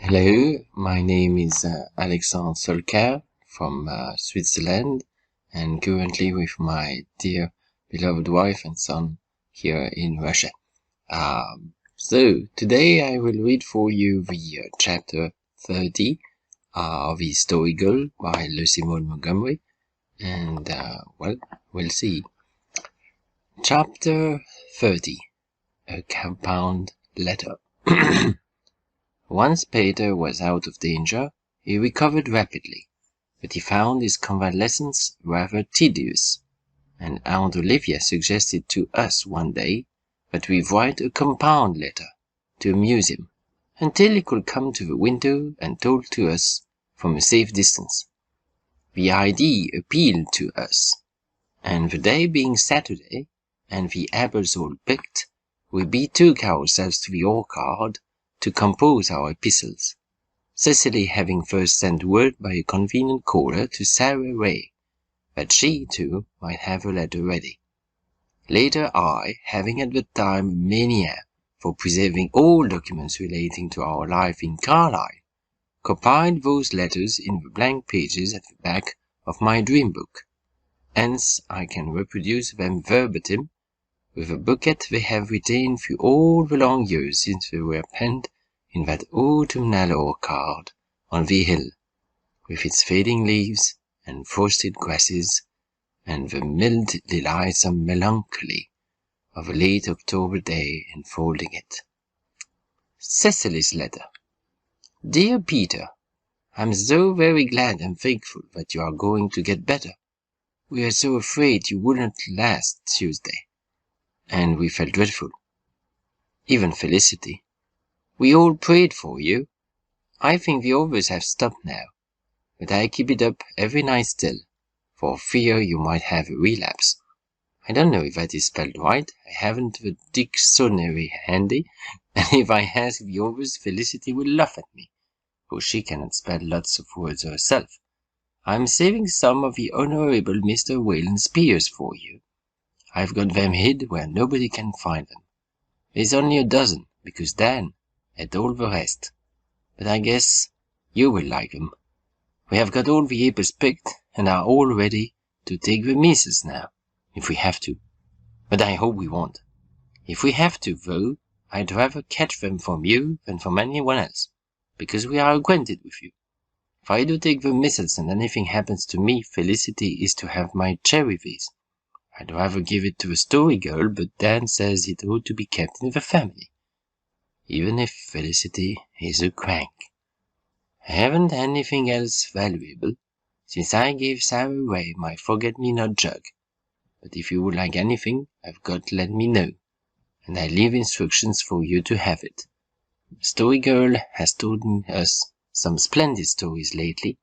Hello, my name is Alexandre from Switzerland, and currently with my dear beloved wife and son here in Russia. So today I will read for you the chapter 30 of the story Girl by Montgomery, and we'll see. Chapter 30: A Compound Letter. Once Peter was out of danger, he recovered rapidly, but he found his convalescence rather tedious, and Aunt Olivia suggested to us one day that we write a compound letter to amuse him, until he could come to the window and talk to us from a safe distance. The idea appealed to us, and the day being Saturday, and the apples all picked, we betook ourselves to the orchard to compose our epistles, Cecily having first sent word by a convenient caller to Sarah Ray, that she, too, might have her letter ready. Later I, having at the time a mania for preserving all documents relating to our life in Carlisle, compiled those letters in the blank pages at the back of my dream book. Hence I can reproduce them verbatim, with a bouquet they have retained through all the long years since they were penned in that autumnal orchard on the hill, with its fading leaves and frosted grasses, and the mild delightsome melancholy of a late October day enfolding it. Cecily's letter. Dear Peter, I am so very glad and thankful that you are going to get better. We are so afraid you wouldn't last Tuesday, and we felt dreadful. Even Felicity. We all prayed for you. I think the others have stopped now, but I keep it up every night still, for fear you might have a relapse. I don't know if that is spelled right. I haven't the dictionary handy, and if I ask the others, Felicity will laugh at me, for she cannot spell lots of words herself. I am saving some of the Honourable Mr. Wayland Spears for you. I've got them hid where nobody can find them. There's only a dozen, because Dan had all the rest. But I guess you will like them. We have got all the apples picked, and are all ready to take the measles now, if we have to. But I hope we won't. If we have to, though, I'd rather catch them from you than from anyone else, because we are acquainted with you. If I do take the measles and anything happens to me, Felicity is to have my cherry vase. I'd rather give it to the story girl, but Dan says it ought to be kept in the family, even if Felicity is a crank. I haven't anything else valuable, since I gave Sarah Ray my forget-me-not jug, but if you would like anything, I've got to let me know, and I leave instructions for you to have it. The story girl has told us some splendid stories lately.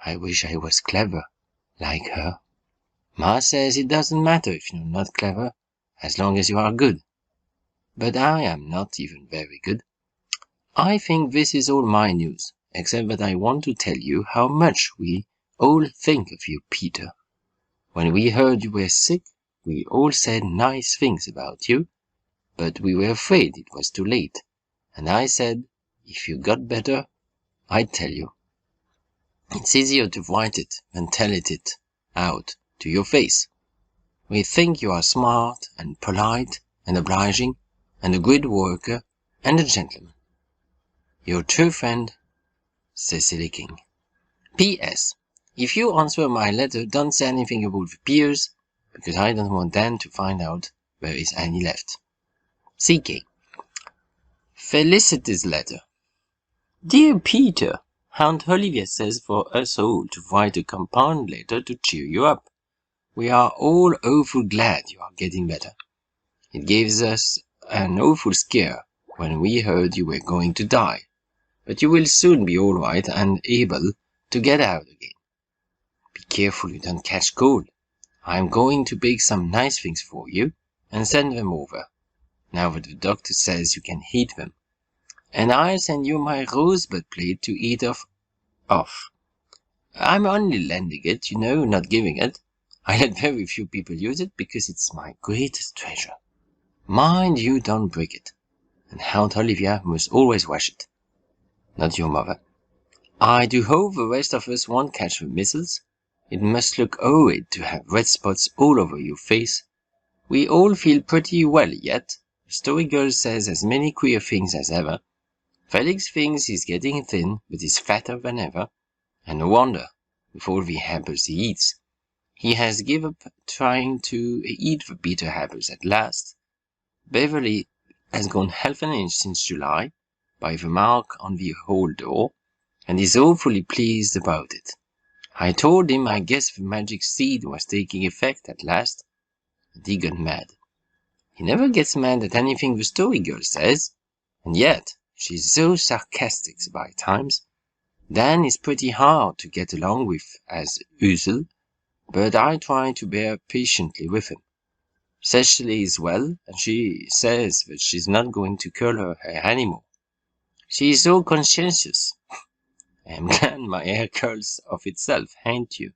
I wish I was clever, like her. Ma says it doesn't matter if you're not clever, as long as you are good. But I am not even very good. I think this is all my news, except that I want to tell you how much we all think of you, Peter. When we heard you were sick, we all said nice things about you, but we were afraid it was too late, and I said, if you got better, I'd tell you. It's easier to write it than tell it out to your face. We think you are smart and polite and obliging and a good worker and a gentleman. Your true friend, Cecily King. P.S. If you answer my letter, don't say anything about the peers, because I don't want Dan to find out there is any left. C.K. Felicity's letter. Dear Peter, Aunt Olivia says for us all to write a compound letter to cheer you up. We are all awful glad you are getting better. It gives us an awful scare when we heard you were going to die, but you will soon be all right and able to get out again. Be careful you don't catch cold. I am going to bake some nice things for you and send them over, now that the doctor says you can eat them. And I'll send you my rosebud plate to eat off. I'm only lending it, you know, not giving it. I let very few people use it because it's my greatest treasure. Mind you don't break it, and Aunt Olivia must always wash it. Not your mother. I do hope the rest of us won't catch the measles. It must look horrid to have red spots all over your face. We all feel pretty well yet. The story girl says as many queer things as ever. Felix thinks he's getting thin, but he's fatter than ever. And no wonder, with all the apples he eats. He has given up trying to eat the bitter apples at last. Beverly has gone half an inch since July, by the mark on the hall door, and is awfully pleased about it. I told him I guess the magic seed was taking effect at last, and he got mad. He never gets mad at anything the story girl says, and yet she's so sarcastic by times. Dan is pretty hard to get along with as usual, but I try to bear patiently with him. Cecily is well, and she says that she's not going to curl her hair anymore. She is so conscientious. I am glad my hair curls of itself, ain't you?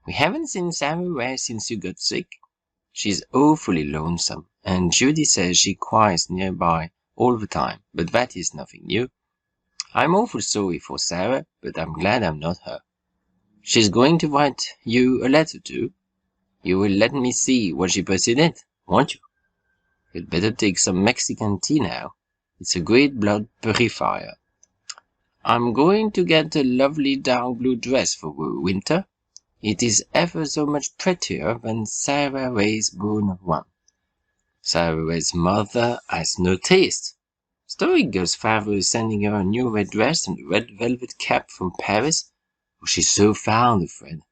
We haven't seen Sarah Ray since you got sick. She's awfully lonesome, and Judy says she cries nearby all the time, but that is nothing new. I'm awful sorry for Sarah, but I'm glad I'm not her. She's going to write you a letter too. You will let me see what she puts in it, won't you? You'd better take some Mexican tea now. It's a great blood purifier. I'm going to get a lovely dark blue dress for the winter. It is ever so much prettier than Sarah Ray's brown one. Sarah Ray's mother has no taste. Story Girl's father is sending her a new red dress and a red velvet cap from Paris. Oh, she's so fond of red.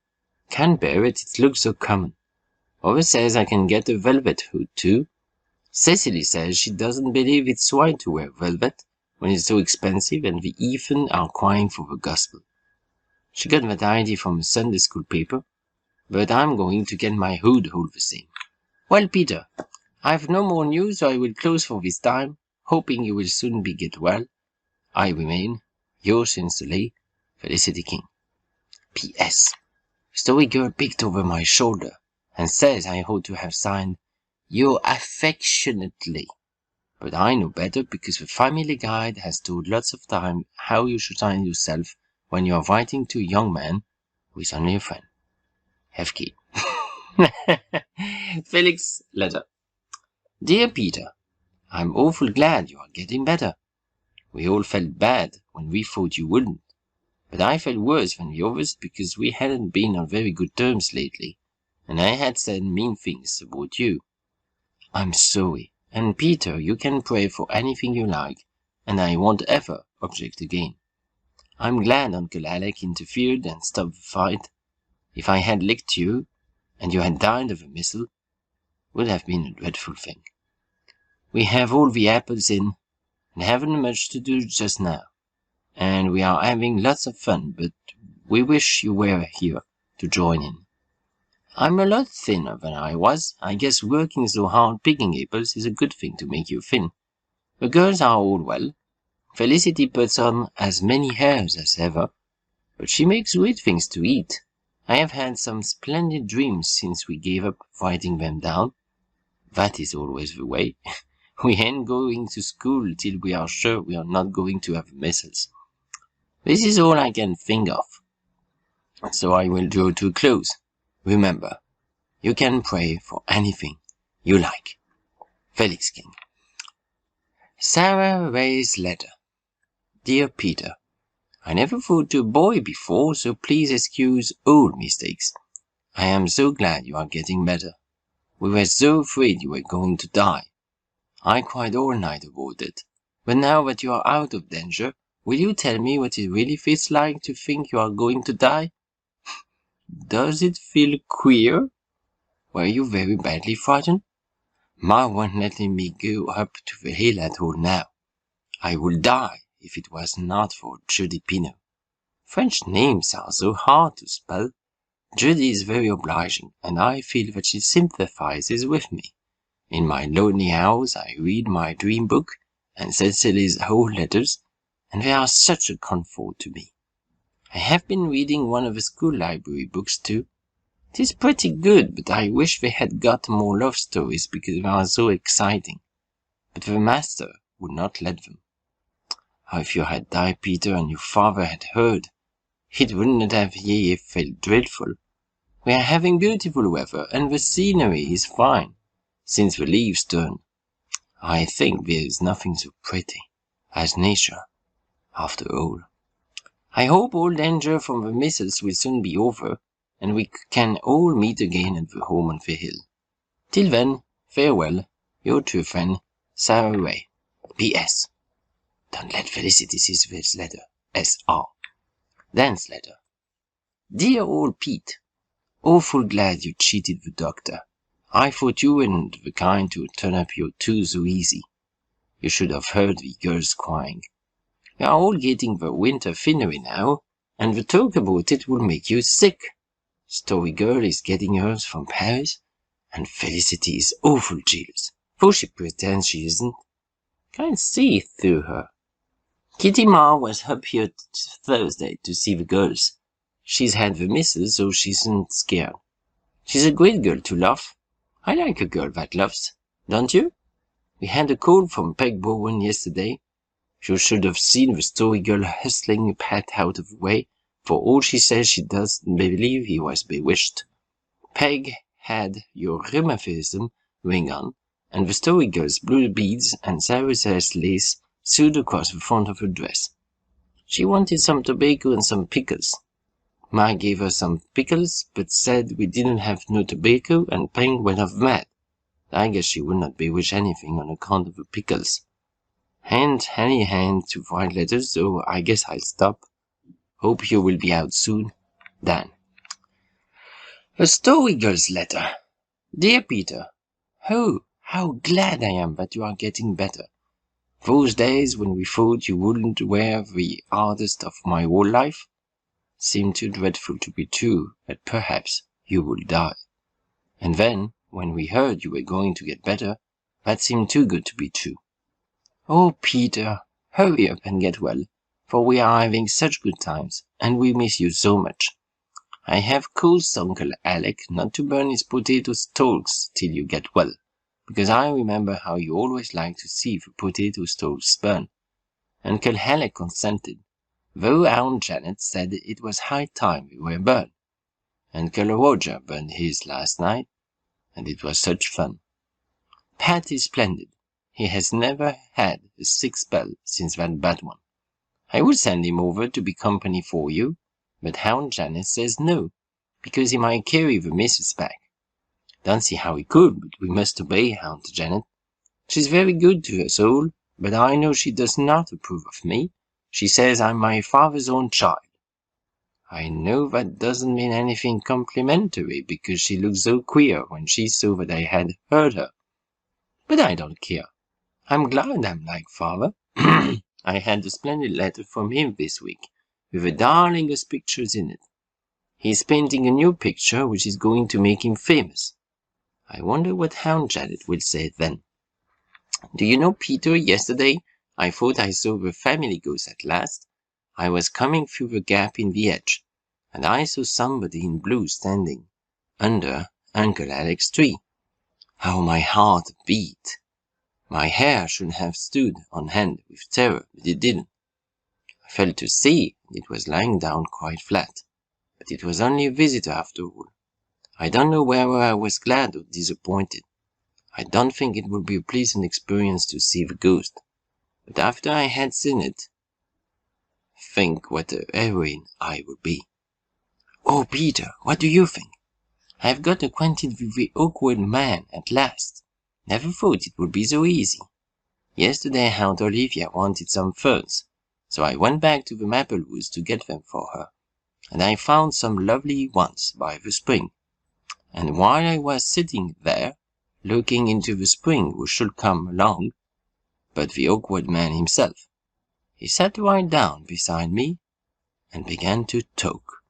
Can't bear it, it looks so common. Ova says I can get a velvet hood too. Cecily says she doesn't believe it's right to wear velvet when it's so expensive and the heathen are crying for the gospel. She got that idea from a Sunday school paper, but I'm going to get my hood all the same. Well, Peter, I've no more news, so I will close for this time, hoping you will soon get well. I remain, yours sincerely, Felicity King. P.S. Story Girl peeked over my shoulder and says I ought to have signed "Your affectionately." But I know better because the Family Guide has told lots of time how you should sign yourself when you are writing to a young man who is only a friend. F.K. Felix letter. Dear Peter, I'm awful glad you are getting better. We all felt bad when we thought you wouldn't, but I felt worse than the others because we hadn't been on very good terms lately, and I had said mean things about you. I'm sorry, and Peter, you can pray for anything you like, and I won't ever object again. I'm glad Uncle Alec interfered and stopped the fight. If I had licked you, and you had died of a missile, would have been a dreadful thing. We have all the apples in, and haven't much to do just now, and we are having lots of fun, but we wish you were here to join in. I'm a lot thinner than I was. I guess working so hard picking apples is a good thing to make you thin. The girls are all well. Felicity puts on as many hairs as ever, but she makes great things to eat. I have had some splendid dreams since we gave up writing them down. That is always the way. We ain't going to school till we are sure we are not going to have measles. This is all I can think of. So I will draw to a close. Remember, you can pray for anything you like. Felix King. Sarah Ray's letter. Dear Peter, I never wrote to a boy before, so please excuse all mistakes. I am so glad you are getting better. We were so afraid you were going to die. I cried all night about it. But now that you are out of danger, will you tell me what it really feels like to think you are going to die? Does it feel queer? Were you very badly frightened? Ma won't let me go up to the hill at all now. I would die if it was not for Judy Pino. French names are so hard to spell. Judy is very obliging, and I feel that she sympathizes with me. In my lonely house I read my dream book and Cecily's old letters, and they are such a comfort to me. I have been reading one of the school library books too. It is pretty good, but I wish they had got more love stories because they are so exciting. But the master would not let them. If you had died, Peter, and your father had heard, it wouldn't have ye felt dreadful. We are having beautiful weather, and the scenery is fine, since the leaves turn. I think there is nothing so pretty as nature, after all. I hope all danger from the missiles will soon be over, and we can all meet again at the home on the hill. Till then, farewell, your true friend, Sarah Ray. P.S. Don't let Felicity see this letter. S.R. Dan's letter. Dear old Pete, awful glad you cheated the doctor. I thought you weren't the kind to turn up your tooth so easy. You should have heard the girls crying. We are all getting the winter finery now, and the talk about it will make you sick. Story Girl is getting hers from Paris, and Felicity is awful jealous, though she pretends she isn't. Can't see through her. Kitty Ma was up here Thursday to see the girls. She's had the missus, so she isn't scared. She's a great girl to love. I like a girl that loves, don't you? We had a call from Peg Bowen yesterday. You should have seen the Story Girl hustling Pat out of the way. For all she says, she doesn't believe he was bewitched. Peg had your rheumatism ring on, and the Story Girl's blue beads and Sarah's lace sewed across the front of her dress. She wanted some tobacco and some pickles. Ma gave her some pickles, but said we didn't have no tobacco, and Peg went off mad. I guess she would not bewitch anything on account of the pickles. Hand to write letters, so I guess I'll stop. Hope you will be out soon. Dan. A Story Girl's letter. Dear Peter, oh, how glad I am that you are getting better. Those days when we thought you wouldn't wear the hardest of my whole life seemed too dreadful to be true, that perhaps you would die. And then, when we heard you were going to get better, that seemed too good to be true. Oh, Peter, hurry up and get well, for we are having such good times, and we miss you so much. I have caused Uncle Alec not to burn his potato stalks till you get well, because I remember how you always liked to see the potato stalks burn. Uncle Alec consented, though Aunt Janet said it was high time we were burned. Uncle Roger burned his last night, and it was such fun. Pat is splendid. He has never had a sick spell since that bad one. I would send him over to be company for you, but Aunt Janet says no, because he might carry the missus back. Don't see how he could, but we must obey Aunt Janet. She's very good to us all, but I know she does not approve of me. She says I'm my father's own child. I know that doesn't mean anything complimentary, because she looked so queer when she saw that I had heard her. But I don't care. I'm glad I'm like father. I had a splendid letter from him this week, with the darlingest pictures in it. He's painting a new picture which is going to make him famous. I wonder what Aunt Janet will say then. Do you know, Peter, yesterday I thought I saw the family ghost at last. I was coming through the gap in the hedge, and I saw somebody in blue standing under Uncle Alec's tree. How my heart beat! My hair should have stood on end with terror, but it didn't. I fell to see it was lying down quite flat, but it was only a visitor after all. I don't know whether I was glad or disappointed. I don't think it would be a pleasant experience to see the ghost, but after I had seen it, think what a heroine I would be. Oh, Peter, what do you think? I have got acquainted with the awkward man at last. Never thought it would be so easy. Yesterday Aunt Olivia wanted some ferns, so I went back to the maple woods to get them for her, and I found some lovely ones by the spring. And while I was sitting there, looking into the spring who should come along, but the awkward man himself, he sat right down beside me and began to talk.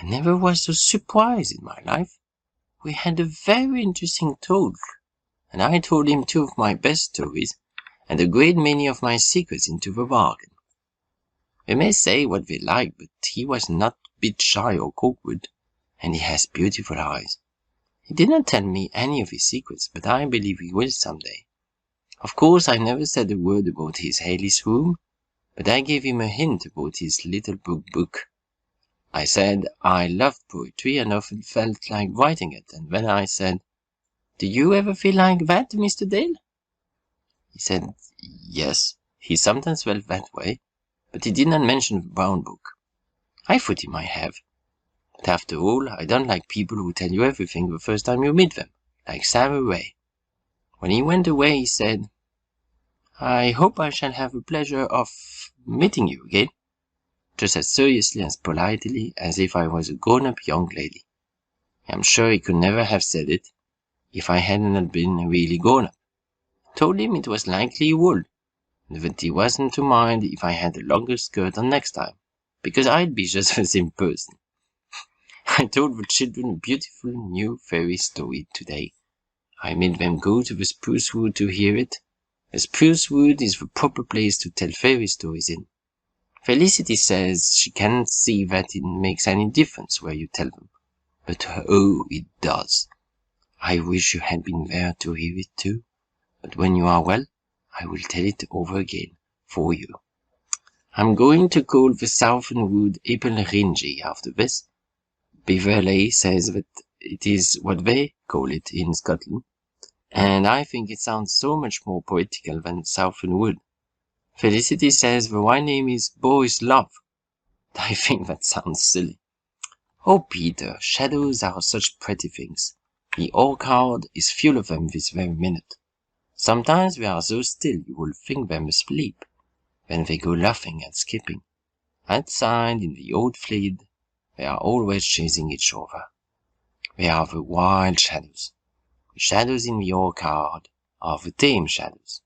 I never was so surprised in my life. We had a very interesting talk, and I told him 2 of my best stories, and a great many of my secrets into the bargain. They may say what they like, but he was not a bit shy or awkward, and he has beautiful eyes. He did not tell me any of his secrets, but I believe he will some day. Of course, I never said a word about his Haley's room, but I gave him a hint about his little book. I said I loved poetry and often felt like writing it, and when I said, "Do you ever feel like that, Mr. Dale?" He said yes, he sometimes felt that way, but he did not mention the brown book. I thought he might have. But after all, I don't like people who tell you everything the first time you meet them, like Sarah Ray. When he went away, he said, "I hope I shall have the pleasure of meeting you again," just as seriously and as politely as if I was a grown-up young lady. I'm sure he could never have said it if I had not been really grown-up. Told him it was likely he would, and that he wasn't to mind if I had a longer skirt on next time, because I'd be just the same person. I told the children a beautiful new fairy story today. I made them go to the spruce wood to hear it. The spruce wood is the proper place to tell fairy stories in. Felicity says she can't see that it makes any difference where you tell them. But oh, it does. I wish you had been there to hear it too. But when you are well, I will tell it over again for you. I'm going to call the southern wood Epelringi after this. Beverley says that it is what they call it in Scotland, and I think it sounds so much more poetical than southern wood. Felicity says the wine name is Boy's Love. I think that sounds silly. Oh, Peter, shadows are such pretty things. The orchard is full of them this very minute. Sometimes they are so still you will think them asleep. Then they go laughing and skipping. Outside in the old field, they are always chasing each other. They are the wild shadows. The shadows in the orchard are the tame shadows.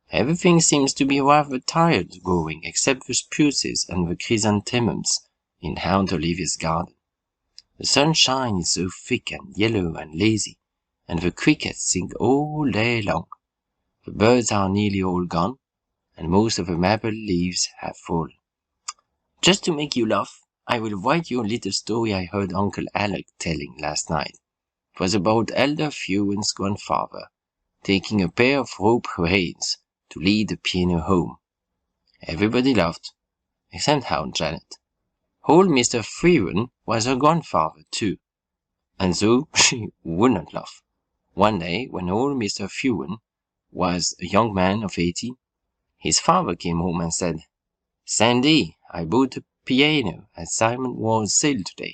Everything seems to be rather tired growing except the spruces and the chrysanthemums in Aunt Olivia's garden. The sunshine is so thick and yellow and lazy, and the crickets sing all day long. The birds are nearly all gone, and most of the maple leaves have fallen. Just to make you laugh, I will write you a little story I heard Uncle Alec telling last night. It was about Elder Fuen's grandfather taking a pair of rope reins to lead the piano home. Everybody laughed, except Aunt Janet. Old Mr. Frewen was her grandfather too, and so she would not laugh. One day, when old Mr. Frewen was a young man of 80, his father came home and said, "Sandy, I bought a piano at Simon Ward's sale today.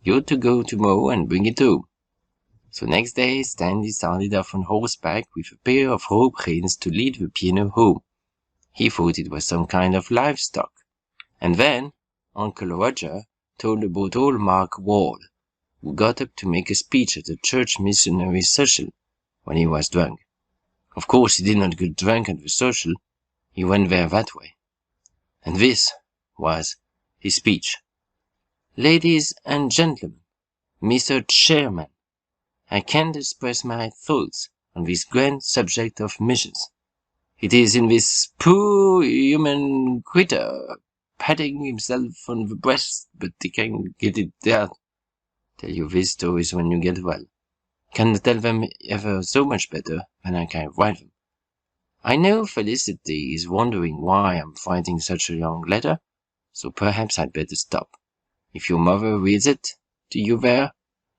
You're to go tomorrow and bring it home." So next day, Sandy started off on horseback with a pair of rope reins to lead the piano home. He thought it was some kind of livestock. And then Uncle Roger told about old Mark Ward, who got up to make a speech at a church missionary social when he was drunk. Of course, he did not get drunk at the social. He went there that way. And this was his speech. "Ladies and gentlemen, Mr. Chairman, I can't express my thoughts on this grand subject of missions. It is in this poor human critter patting himself on the breast, but he can't get it there. Tell you these stories when you get well. Can't tell them ever so much better than I can write them. I know Felicity is wondering why I'm writing such a long letter, so perhaps I'd better stop. If your mother reads it to you there,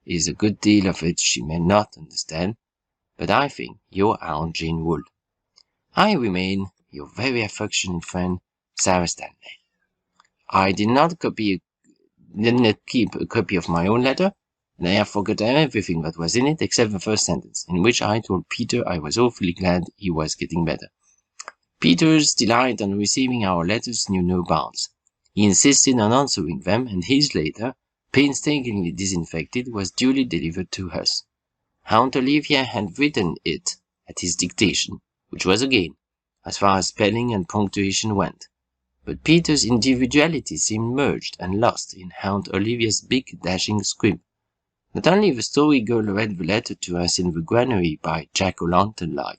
is a good deal of it she may not understand, but I think your Aunt Jane would. I remain your very affectionate friend, Sarah Stanley. I did not keep a copy of my own letter, and I have forgotten everything that was in it except the first sentence, in which I told Peter I was awfully glad he was getting better. Peter's delight on receiving our letters knew no bounds. He insisted on answering them, and his letter, painstakingly disinfected, was duly delivered to us. Aunt Olivia had written it at his dictation, which was a gain, as far as spelling and punctuation went. But Peter's individuality seemed merged and lost in Aunt Olivia's big, dashing script. Not only the story girl read the letter to us in the granary by jack-o'-lantern light,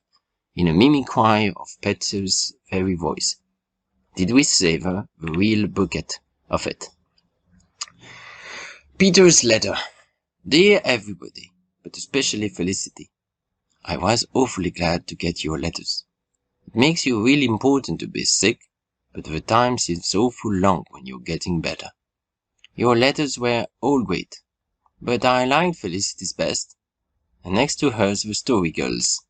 in a mimicry of Peter's very voice, did we savor the real bouquet of it. Peter's letter. Dear everybody, but especially Felicity, I was awfully glad to get your letters. It makes you really important to be sick, but the time seems awful long when you're getting better. Your letters were all great, but I liked Felicity's best, and next to hers the Story Girl's.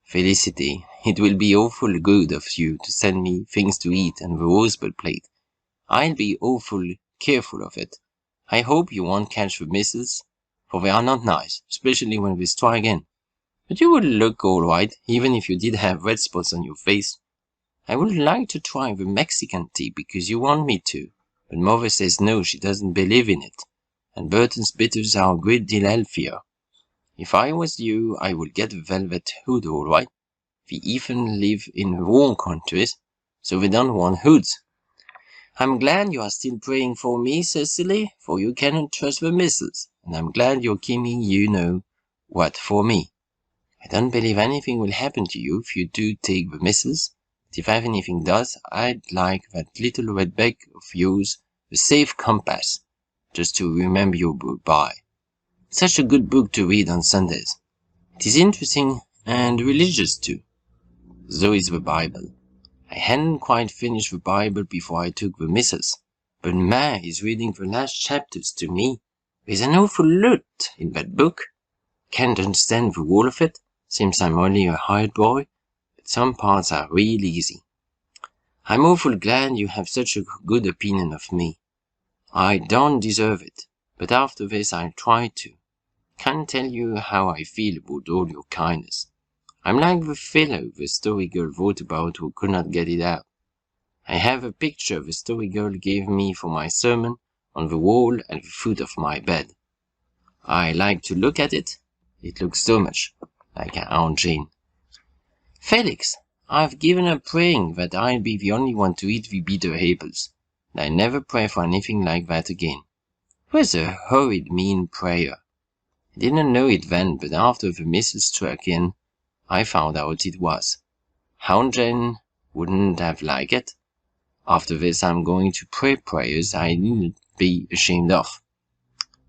Felicity, it will be awful good of you to send me things to eat and the rosebud plate. I'll be awful careful of it. I hope you won't catch the misses, for they are not nice, especially when they strike in. But you would look all right, even if you did have red spots on your face. I would like to try the Mexican tea because you want me to, but Mother says no, she doesn't believe in it, and Burton's bitters are a great deal healthier. If I was you, I would get the velvet hood all right. We even live in warm countries, so we don't want hoods. I'm glad you are still praying for me, Cecily, for you cannot trust the missus, and I'm glad you're keeping you-know-what for me. I don't believe anything will happen to you if you do take the missus, but if anything does, I'd like that little red bag of yours, the safe compass, just to remember you by. Such a good book to read on Sundays. It is interesting and religious too. So is the Bible. I hadn't quite finished the Bible before I took the missus, but Ma is reading the last chapters to me. There's an awful lot in that book. Can't understand the whole of it, since I'm only a hired boy, but some parts are real easy. I'm awful glad you have such a good opinion of me. I don't deserve it, but after this I'll try to. Can't tell you how I feel about all your kindness. I'm like the fellow the Story Girl wrote about who could not get it out. I have a picture the Story Girl gave me for my sermon on the wall at the foot of my bed. I like to look at it. It looks so much like Aunt Jane. Felix, I've given up praying that I'll be the only one to eat the bitter apples, and I never pray for anything like that again. It was a horrid mean prayer. I didn't know it then, but after the missus struck in, I found out it was. Aunt Jane wouldn't have liked it. After this I'm going to pray prayers I needn't be ashamed of.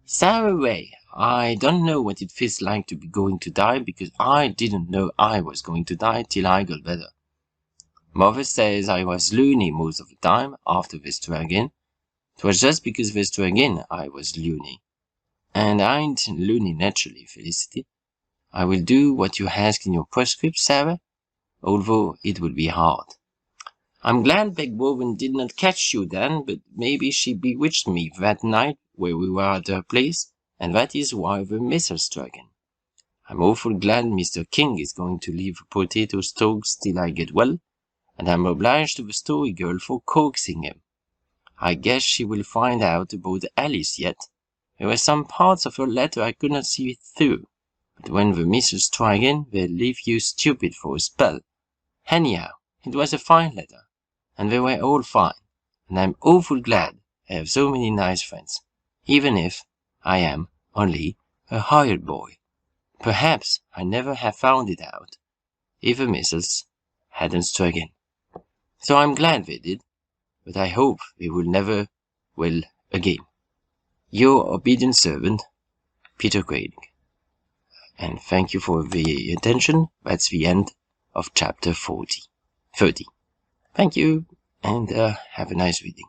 Sarah Ray, I don't know what it feels like to be going to die because I didn't know I was going to die till I got better. Mother says I was loony most of the time after this dragon. It was just because this dragon I was loony. And I ain't loony naturally, Felicity. I will do what you ask in your postscript, Sarah, although it will be hard. I'm glad Beg Woven did not catch you then, but maybe she bewitched me that night where we were at her place, and that is why the missile struck in. I'm awful glad Mr. King is going to leave potato stalks till I get well, and I'm obliged to the Story Girl for coaxing him. I guess she will find out about Alice yet. There were some parts of her letter I could not see through, but when the missus strike in, they'll leave you stupid for a spell. Anyhow, it was a fine letter, and they were all fine, and I'm awful glad I have so many nice friends, even if I am only a hired boy. Perhaps I never have found it out if the missus hadn't struck in. So I'm glad they did, but I hope they will never will again. Your obedient servant, Peter Craig. And thank you for the attention. That's the end of chapter 30. Thank you, and have a nice reading.